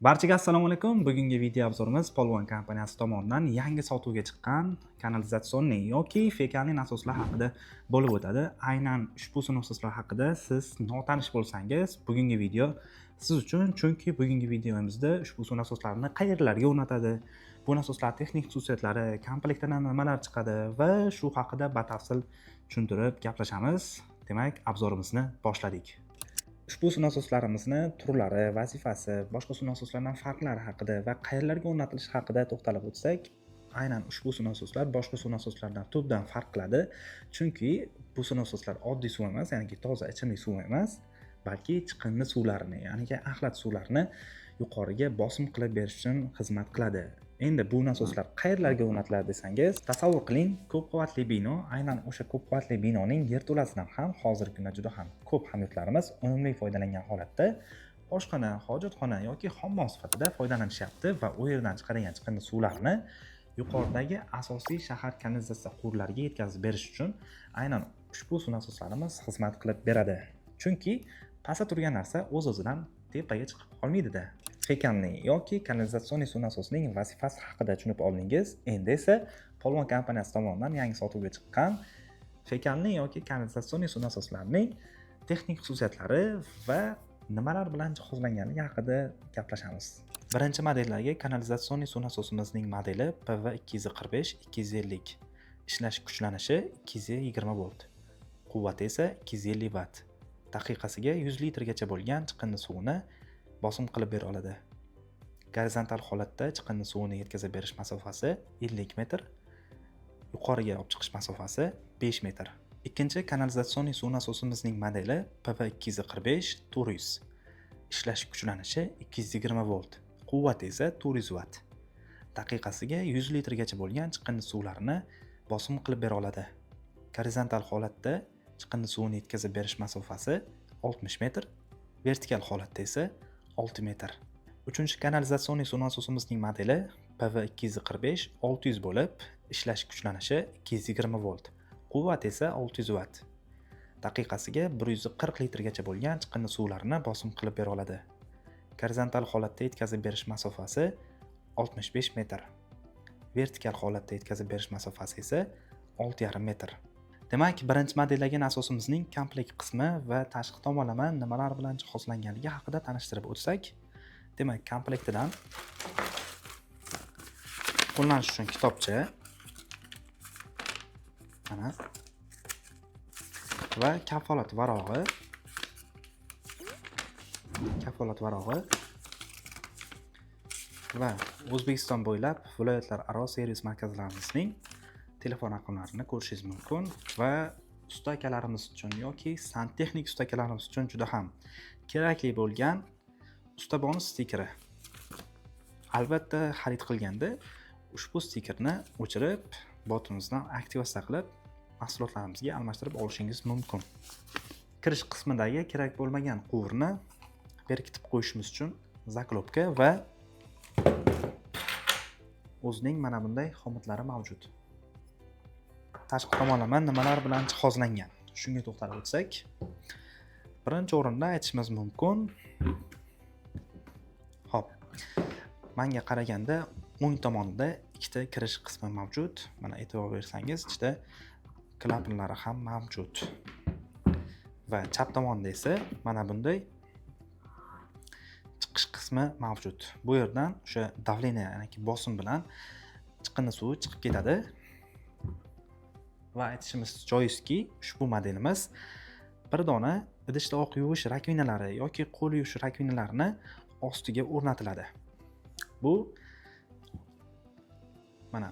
Barchaga assalomu alaykum. Bugungi video obzorimiz Polvon kompaniyasi tomonidan yangi sotuvga chiqqan kanalizatsionniy yoki fekalniy nasoslar haqida bo'lib o'tadi. Aynan ushbu nasoslar haqida siz notanish bo'lsangiz, bugungi video siz uchun, chunki bugungi videomizda ushbu nasoslarni qayerlarga o'rnatadi, bu nasoslar texnik xususiyatlari, komplektdan nimalar chiqadi va shu haqida batafsil tushuntirib gaplashamiz. Demak, obzorimizni boshladik. Ushbu nasoslarimizni turlari, vazifasi, boshqa nasoslardan farqlari haqida va qayerlarga o'rnatilishi haqida to'xtalib o'tsak, aynan ushbu nasoslar boshqa nasoslardan tubdan farq qiladi. Chunki bu nasoslar oddiy suv emas, ya'ni toza ichimlik suv emas, balki chiqindi suvlarini, ya'ni axlat suvlarini yuqoriga bosim qilib berish uchun xizmat qiladi. Endi bu nasoslar qayerlarga o'rnatiladi desangiz, tasavvur qiling, ko'p qavatli bino, aynan o'sha ko'p qavatli binoning yerto'lasidan ham hozirgi kunda juda ham ko'p hamyurtlarimiz unumli foydalangan holatda oshxona, hojatxona yoki hammom sifatida foydalanishyapti va u yerdan chiqadigan chiqindi suvlarni yuqoridagi asosiy shahar kanalizatsiya quvurlariga yetkazib berish uchun aynan ushbu nasoslarimiz xizmat qilib beradi. Chunki pastda turgan narsa o'z-o'zidan tepaga chiqib qolmaydi-da. Fekalniy yoki kanalizatsion suv nasosining vazifasi haqida tushunib oldingiz. Endi esa Polvon kompaniyasi tomonidan yangi sotuvga chiqqan fekalniy yoki kanalizatsion suv nasoslarining texnik xususiyatlari va nimalar bilan jihozlanganligi haqida gaplashamiz. Birinchi modeldagi kanalizatsion suv nasosimizning modeli PV245-250. Ishlash kuchlanishi 220 volt. Quvvati esa 250 watt. Daqiqasiga 100 litrgacha bo'lgan chiqindi suvini bosim qilib bera oladi. Gorizontal holatda chiqindi suvini yetkazib berish masofasi 50 metr, yuqoriga olib chiqish masofasi 5 metr. Ikkinchi kanalizatsion suv nasosimizning modeli PV245-400. Ishlash kuchlanishi 220 volt. Quvvati esa 400 watt. Daqiqasiga 100 litrgacha bo'lgan chiqindi suvlarini bosim qilib bera oladi. Gorizontal holatda chiqindi suvini yetkazib berish masofasi 60 metr, vertikal holatda esa 6 metr. Uchinchi kanalizatsion suv nasosimizning modeli PV245-600 bo'lib, ishlash kuchlanishi 220 volt. Quvvati esa 600 watt. Daqiqasiga 140 litrgacha bo'lgan chiqindi suvlarini bosim qilib bera oladi. Gorizontal holatda yetkazib berish masofasi 65 metr. Vertikal holatda yetkazib berish masofasi esa 6,5 metr. Demak, birinchi modeldagi nasosimizning komplekt qismi va tashqi tomonlama nimalar bilan jihozlanganligi haqida tanishtirib o'tsak, demak, komplektidan qo'llanish uchun kitobcha mana va kafolat varog'i va O'zbekiston bo'ylab viloyatlararo servis markazlarimizning telefon raqamlarini ko'rishingiz mumkin va usta akalarimiz uchun yoki santexnik usta akalarimiz uchun juda ham kerakli bo'lgan usta bonus stikeri. Albatta, xarid qilganda ushbu stikerni o'chirib, botimizdan aktivatsiya qilib, mahsulotlarimizga almashtirib olishingiz mumkin. Kirish qismidagi kerak bo'lmagan quvurni berkitib qo'yishimiz uchun zaklopka va o'zining mana bunday xomutlari mavjud. Tashqi tomonlama nimalar bilan jihozlangan, shunga to'xtalib o'tsak, birinchi o'rinda aytishimiz mumkin. Xo'p, menga qaraganda o'ng tomonda ikkita kirish qismi mavjud. Mana e'tibor bersangiz, ichida klapanlari ham mavjud. Va chap tomonda esa mana bunday chiqish qismi mavjud. Bu yerdan o'sha davleniya, ya'ni bosim bilan chiqindi suvi chiqib ketadi. Va aytishimiz joizki, ushbu modelimiz bir dona idishda oq yuvish rakvinalari yoki qo'l yuvish rakvinalarini ostiga o'rnatiladi. Bu mana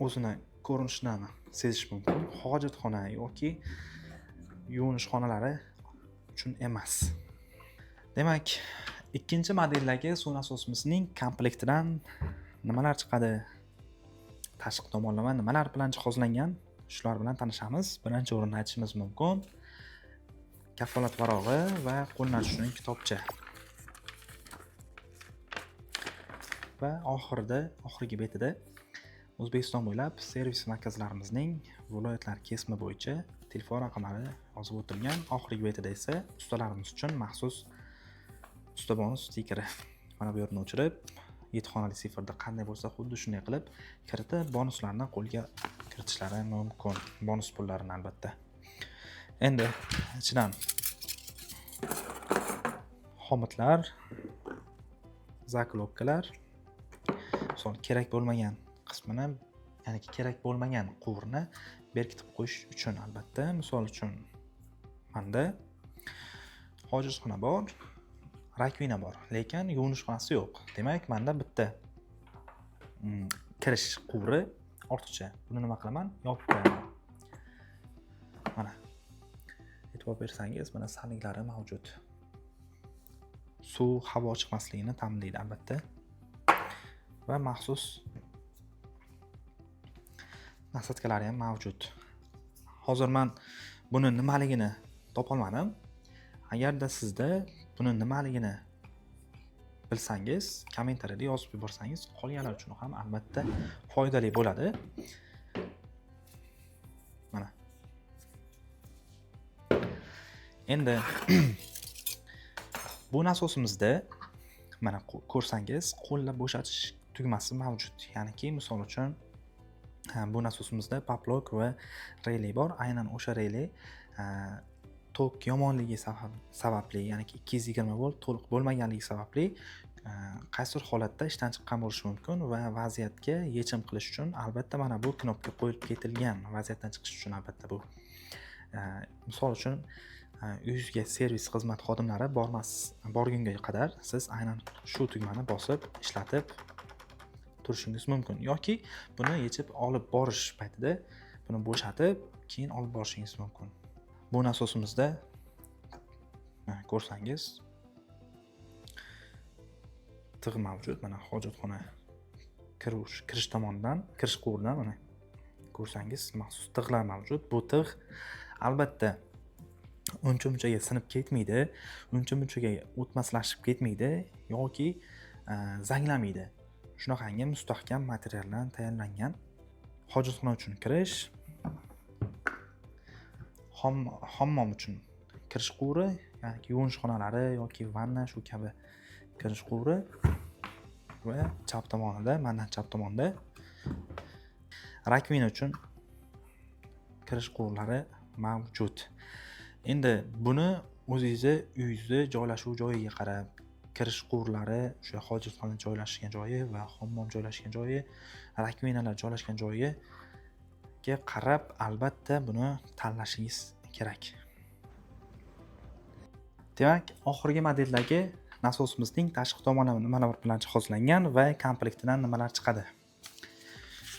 o'zini ko'rinishidan sezish mumkin. Hojatxona yoki yuvinish xonalari uchun emas. Demak, ikkinchi modeldagi suv nasosimizning komplektidan nimalar chiqadi? Tashqi tomonlama nimalar bilan jihozlangan? Shular bilan tanishamiz. Birinchi o'rinda aytishimiz mumkin, kafolat varog'i va qo'llanish uchun kitobcha. Va oxirgi betida O'zbekiston bo'ylab servis markazlarimizning viloyatlar kesimi bo'yicha telefon raqamlari yozib o'tilgan. Oxirgi betida esa ustalarimiz uchun maxsus usta bonus stikeri. Mana bu yerni o'chirib, 7 xonali siferda qanday bo'lsa xuddi shunday qilib kiritib bonuslarni qo'lga kiritishlari mumkin. Bonus pullarini albatta. Endi ichidan xomutlar, zaklopkalar, kerak bo'lmagan qismini, ya'ni kerak bo'lmagan quvurni berkitib qo'yish uchun albatta. Misol uchun menda hojatxona bor, rakvina bor, lekin yuvinish xonasi yo'q. Demak, menda bitta kirish quvuri ortiqcha. Buni nima qilaman? Yopib qo'yaman. Mana. E'tibor bersangiz, mana salliklari mavjud. Suv, havo chiqmasligini ta'minlaydi albatta. Va maxsus nasatkalari ham mavjud. Hozir men buni nimaligini topolmadim. Agarda sizda buni nimaligini bilsangiz, kommentariyada yozib yuborsangiz, qolganlar uchun ham albatta foydali bo'ladi. Mana. Endi bu nasosimizda mana ko'rsangiz, qo'llab bo'shatish tugmasi mavjud. Ya'niki, misol uchun bu nasosimizda poplok va relay bor. Aynan o'sha relay tok yomonligi sababli, ya'ni 220 volt to'liq bo'lmaganligi sababli qaysidir holatda ishdan chiqqan bo'lishi mumkin va vaziyatga yechim qilish uchun albatta mana bu knopka qo'yib ketilgan. Vaziyatdan chiqish uchun albatta bu. Misol uchun uyingizga servis xizmat xodimlari borgunga qadar siz aynan shu tugmani bosib ishlatib turishingiz mumkin yoki buni yechib olib borish paytida buni bo'shatib keyin olib borishingiz mumkin. Bu nasosimizda ko'rsangiz tig' mavjud. Mana hojatxona kirish tomonidan, kirish quvuridan mana ko'rsangiz maxsus tig'lar mavjud. Bu tig' albatta uncha-munchaga sinib ketmaydi, uncha-munchaga o'tmaslashib ketmaydi yoki zanglamaydi. Shunaqangi mustahkam materialdan tayyorlangan hojatxona uchun kirish, hammom uchun kirish quvuri, ya'ni yuvinish xonalari yoki vanna shu kabi kirish quvuri va chap tomonida, mendan chap tomonda rakvina uchun kirish quvurlari mavjud. Endi buni o'zingizni uyingizda joylashuv joyiga qarab, kirish quvurlari, o'sha hojatxona joylashgan joyi va hammom joylashgan joyi, rakvinalar joylashgan joyiga qarab albatta buni tanlashingiz kerak. Demak, oxirgi modeldagi nasosimizning tashqi tomonlama nimalar bilan jihozlangan va komplektidan nimalar chiqadi.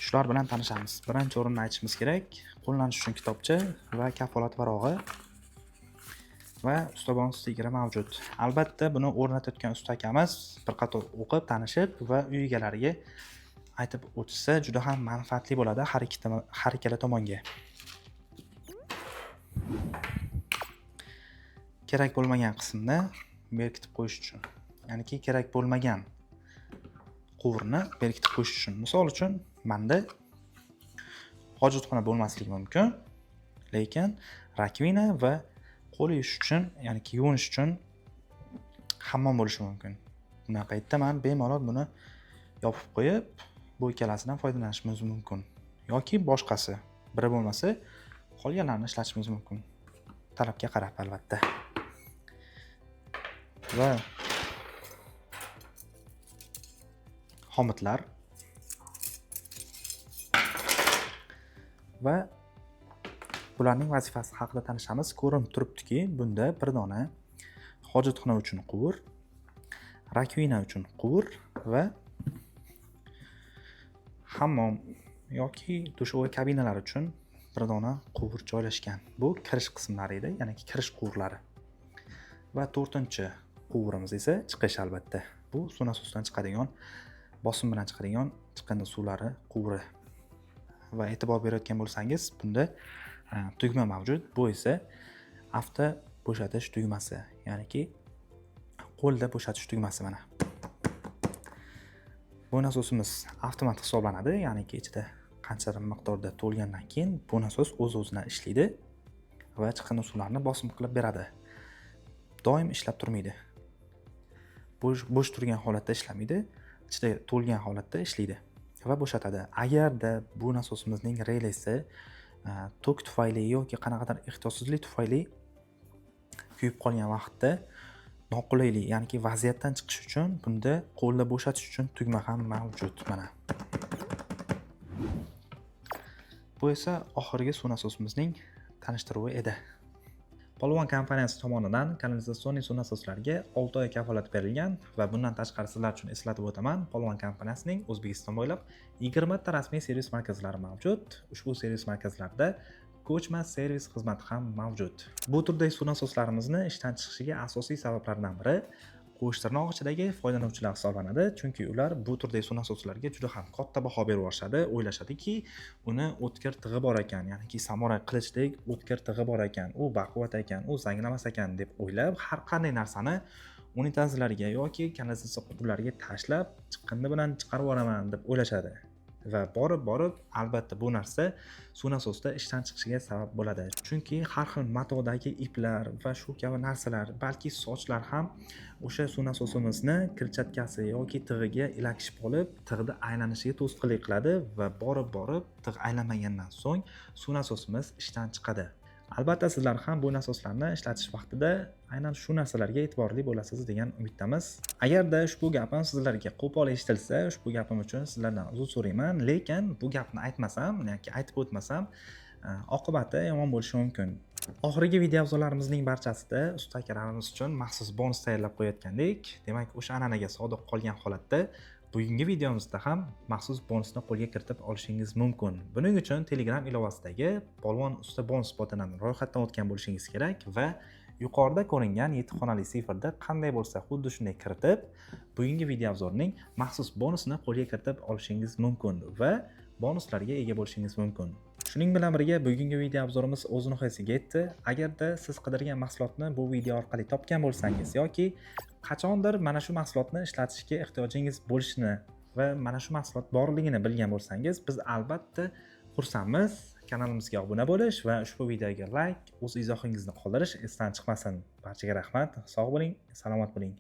Shular bilan tanishamiz. Birinchi o'rinda aytishimiz kerak, qo'llanish uchun kitobcha va kafolat varog'i va usta bonus stikeri mavjud. Albatta buni o'rnatayotgan usta akamiz bir qator o'qib, tanishib va uy egalariga aytib o'tsa juda ham manfaatli bo'ladi har ikkala tomonga. Kerak bo'lmagan qismni berkitib qo'yish uchun, ya'niki kerak bo'lmagan quvurni berkitib qo'yish uchun. Misol uchun, menda hojatxona bo'lmasligi mumkin, lekin rakvina va qo'l yuvish uchun, ya'ni yuvinish uchun hammom bo'lishi mumkin. Bunday paytda men bemalol buni yopib qo'yib, bu ikkalasidan foydalanishimiz mumkin. Yoki boshqasi, biri bo'lmasa, qolganlarini ishlatishimiz mumkin. Talabga qarab albatta. Va xomutlar va bularning vazifasi haqida tanishamiz. Ko'rinib turibdiki, bunda bir dona hojatxona uchun quvur, rakvina uchun quvur va hammom yoki dushovый kabinalar uchun bir dona quvur joylashgan. Bu kirish qismlari edi, ya'ni kirish quvurlari. Va 4-chi quvurimiz esa chiqish albatta. Bu suv nasosidan chiqadigan, bosim bilan chiqadigan chiqindi suvlari quvuri. Va e'tibor berayotgan bo'lsangiz, bunda tugma mavjud. Bu esa avto bo'shatish tugmasi, ya'niki qo'lda bo'shatish tugmasi mana. Bu nasosimiz avtomat hisoblanadi, ya'niki ichida qanchadir miqdorda to'lgandan keyin bu nasos o'z-o'zidan ishlaydi va chiqindi suvlarni bosim qilib beradi. Doim ishlab turmaydi. bo'sh turgan holatda ishlamaydi, ichida to'lgan holatda ishlaydi va bo'shatadi. Agarda bu nasosimizning relesi tok tufayli yoki qanaqadir ehtiyotsizlik tufayli kuyib qolgan vaqtda noqulaylik, ya'niki vaziyatdan chiqish uchun bunda qo'lda bo'shatish uchun tugma ham mavjud mana. Bu esa oxirgi suv nasosimizning tanishtiruvi edi. Polvon kompaniyasi tomonidan kanalizatsion suv nasoslariga 6 oy kafolat berilgan va bundan tashqari sizlar uchun eslatib o'taman, Polvon kompaniyasining O'zbekiston bo'ylab 20 ta rasmiy servis markazlari mavjud. Ushbu servis markazlarda ko'chmas servis xizmati ham mavjud. Bu turdagi suv nasoslarimizni ishdan chiqishiga asosiy sabablardan biri qo'sh tirnoq ichidagi foydalanuvchilar hisoblanadi, chunki ular bu turdagi suv nasoslarga juda ham katta baho berib yuborishadi. O'ylashadiki, uni o'tkir tig'i bor ekan, ya'niki samoray qilichdek o'tkir tig'i bor ekan, u baquvvat ekan, u zanglamas ekan deb o'ylab, har qanday narsani unitazlarga yoki kanalizatsiya qutulariga tashlab, chiqqindi bilan chiqarib yuboraman deb o'ylashadi. Va borib albatta bu narsa suv nasosida ishdan chiqishiga sabab bo'ladi. Chunki har xil matodagi iplar va shu kabi narsalar, balki sochlar ham o'sha suv nasosimizni kirchatkasi yoki tig'iga ilakishib qolib, tig'da aylanishiga to'sqinlik qiladi va borib tig' aylanmagandan so'ng suv nasosimiz ishdan chiqadi. Albatta sizlar ham bu nasoslarni ishlatish vaqtida aynan shu narsalarga e'tiborli bo'lasiz degan umiddamiz. Agarda ushbu gapim sizlarga qo'pol eshitilsa, ushbu gapim uchun sizlardan uzr so'rayman, lekin bu gapni aytmasam yoki aytib o'tmasam, oqibati yomon bo'lishi mumkin. Oxirgi video obzorlarimizning barchasida usta akalarimiz uchun maxsus bonus tayyorlab qo'yayotgandik. Demak, o'sha an'anaga sodiq qolgan holatda bugungi videomizda ham maxsus bonusni qo'lga kiritib olishingiz mumkin. Buning uchun Telegram ilovasidagi Polvon usta bonus botini ro'yxatdan o'tgan bo'lishingiz kerak va yuqorida ko'ringan 7 xonali siferda qanday bo'lsa xuddi shunday kiritib, bugungi video obzorining maxsus bonusini qo'lga kiritib olishingiz mumkin va bonuslarga ega bo'lishingiz mumkin. Shuning bilan birga bugungi video obzorimiz o'z nihoyasiga yetdi. Agarda siz qidirgan mahsulotni bu video orqali topgan bo'lsangiz yoki qachondir mana shu mahsulotni ishlatishga ehtiyojingiz bo'lishini va mana shu mahsulot borligini bilgan bo'lsangiz, biz albatta xursandmiz. Kanalimizga obuna bo'lish va ushbu videoga like, o'z izohingizni qoldirish esdan chiqmasin. Barchaga rahmat, sog' bo'ling, salomat bo'ling.